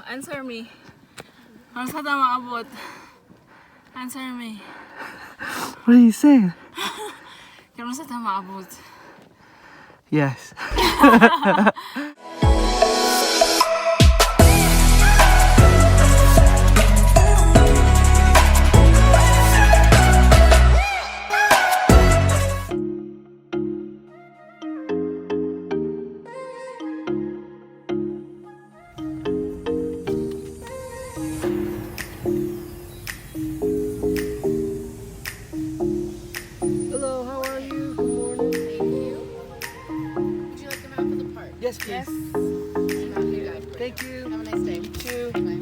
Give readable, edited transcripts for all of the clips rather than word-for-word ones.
Answer me. Ano sa tama maabot? Answer me. What are you saying? Ano sa tama maabot? Yes. Hello, how are you? Good morning. Thank you. Would you like a map of the park? Yes, please. Thank you. Have a nice day. You too. Bye.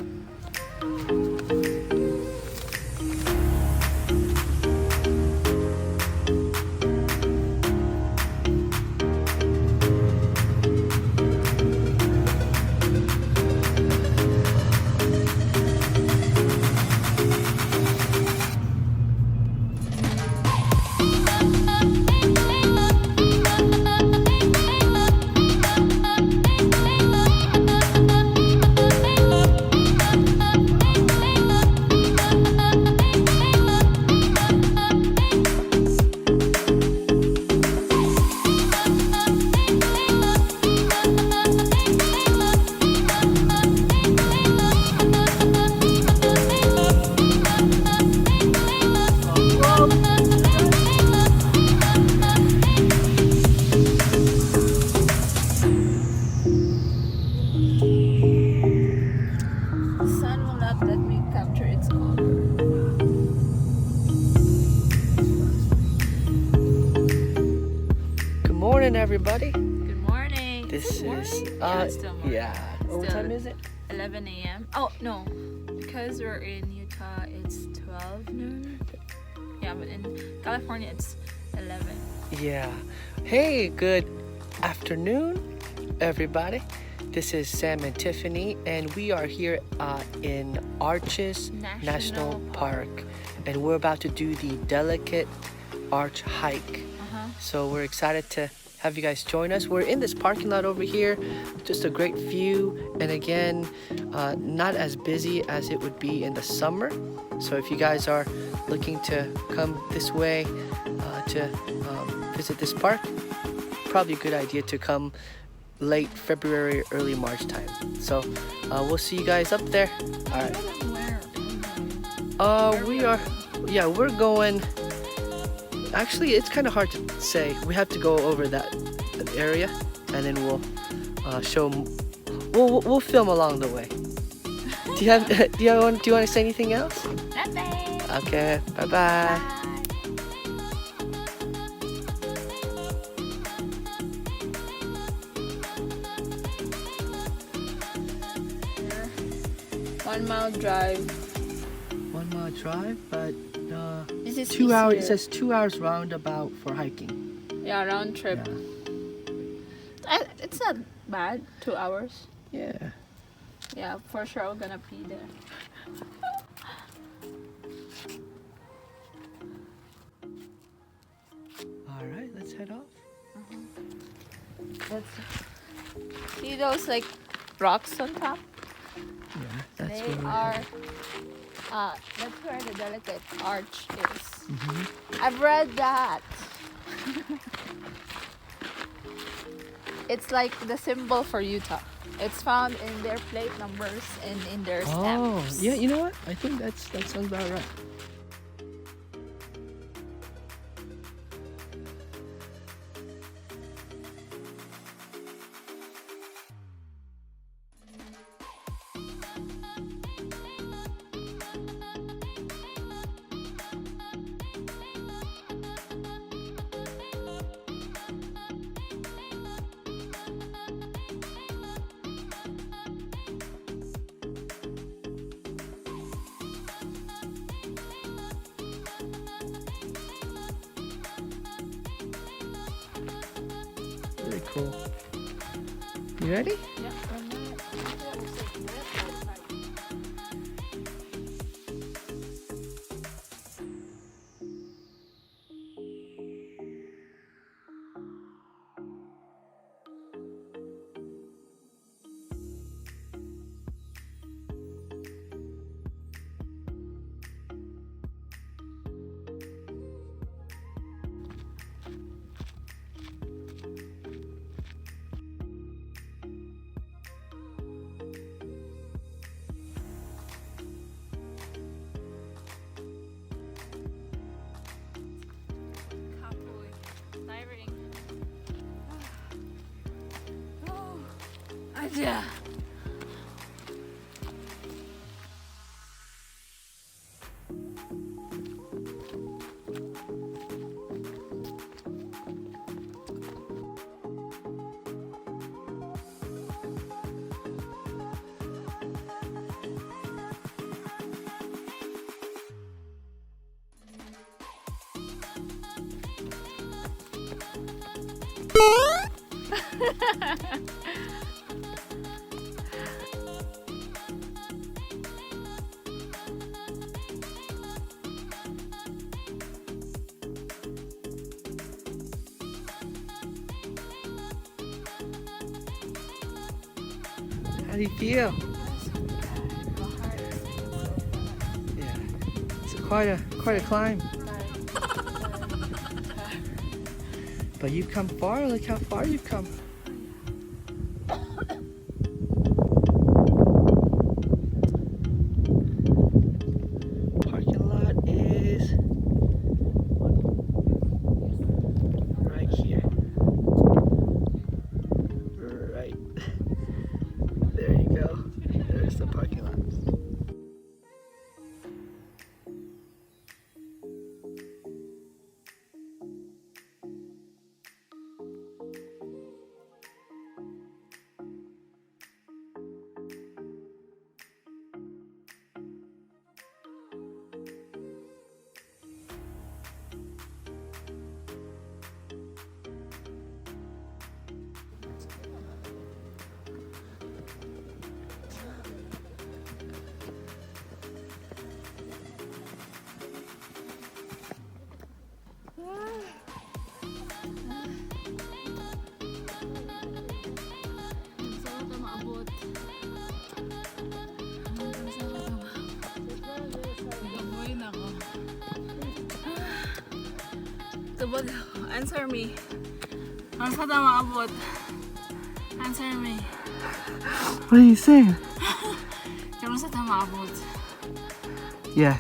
The sun will not let me capture its color. Good morning, everybody. Good morning. This Good is morning? Yeah, it's still morning. yeah. What Still time is it? 11 a.m. Oh, no. Because we're in Utah, it's 12 noon. Yeah, but in California, it's 11. Yeah. Hey, good afternoon, everybody. This is Sam and Tiffany, and we are here in Arches National Park, and we're about to do the Delicate Arch hike. So we're excited to have you guys join us. We're in this parking lot over here, just a great view, and again, not as busy as it would be in the summer. So if you guys are looking to come this way to visit this park, probably a good idea to come late February, early March time. So we'll see you guys up there. All right. We're going. Actually, it's kind of hard to say. We have to go over that area, and then we'll show. We'll film along the way. Do you want to say anything else? Nothing. Okay. Bye bye. One mile drive. 1 mile drive, but This is 2 hours. It easier. says 2 hours roundabout for hiking. Yeah, round trip. Yeah. It's not bad. 2 hours. Yeah. Yeah, for sure we're gonna be there. All right, let's head off. Let's see those like rocks on top. Yeah, that's They where we're are. headed. That's where the Delicate Arch is. Mhm. I've read that. It's like the symbol for Utah. It's found in their plate numbers and in their Oh, stamps. yeah. You know what? I think that sounds about right. Really cool. You ready? Yeah. Yeah. How do you feel? Yeah, it's quite a climb. But you've come far. Look how far you've come. Parking lot is right here. Right. There you go. There's the parking lot. Tubag, answer me. Ang sa tama abot. Answer me. What are you saying? Karon sa tama abot. Yes.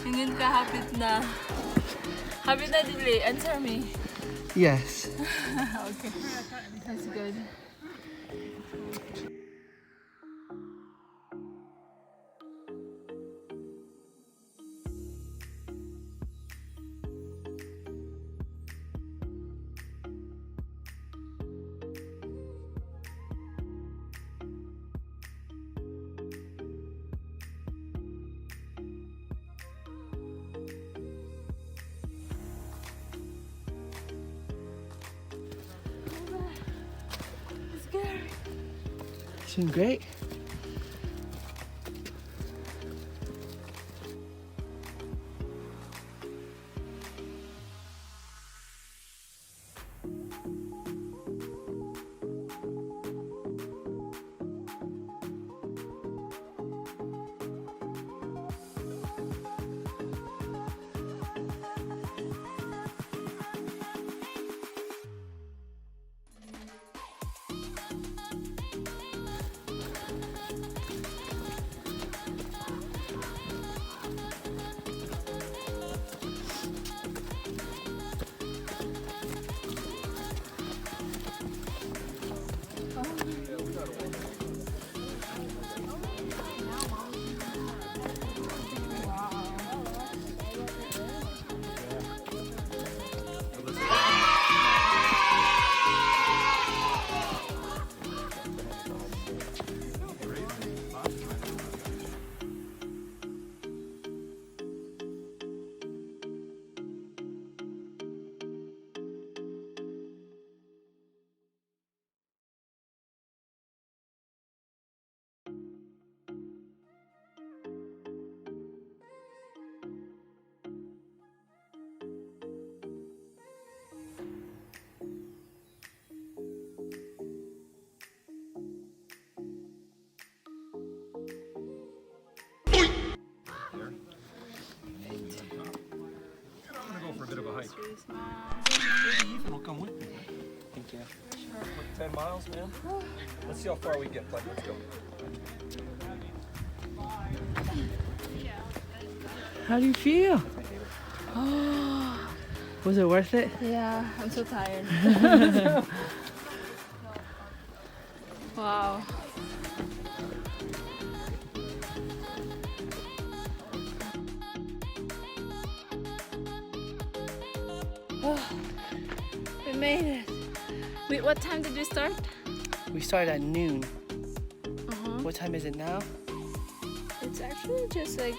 Hingin ka hapit na. Hapit na dili. Answer me. Yes. Okay. That's good. It's been great. Will come with me. Thank you. 10 miles, man. Let's see how far we get, bud. Let's go. How do you feel? Was it worth it? Yeah, I'm so tired. Wow. Oh, we made it. Wait, what time did we start? We started at noon. Uh-huh. What time is it now? It's actually just like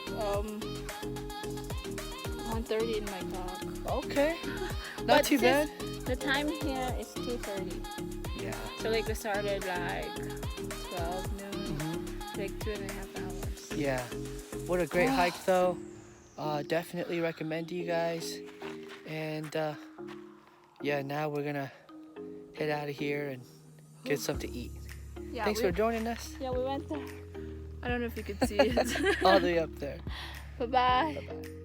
1:30 in my clock. Okay. Not But too bad. The time here is 2:30. Yeah. So like we started like 12 noon, like 2.5 hours. Yeah. What a great hike though. Definitely recommend to you guys. And yeah, now we're gonna head out of here and get something to eat. Yeah, Thanks for joining us. Yeah, we went there. I don't know if you could see it. All the way up there. Bye-bye. Bye-bye.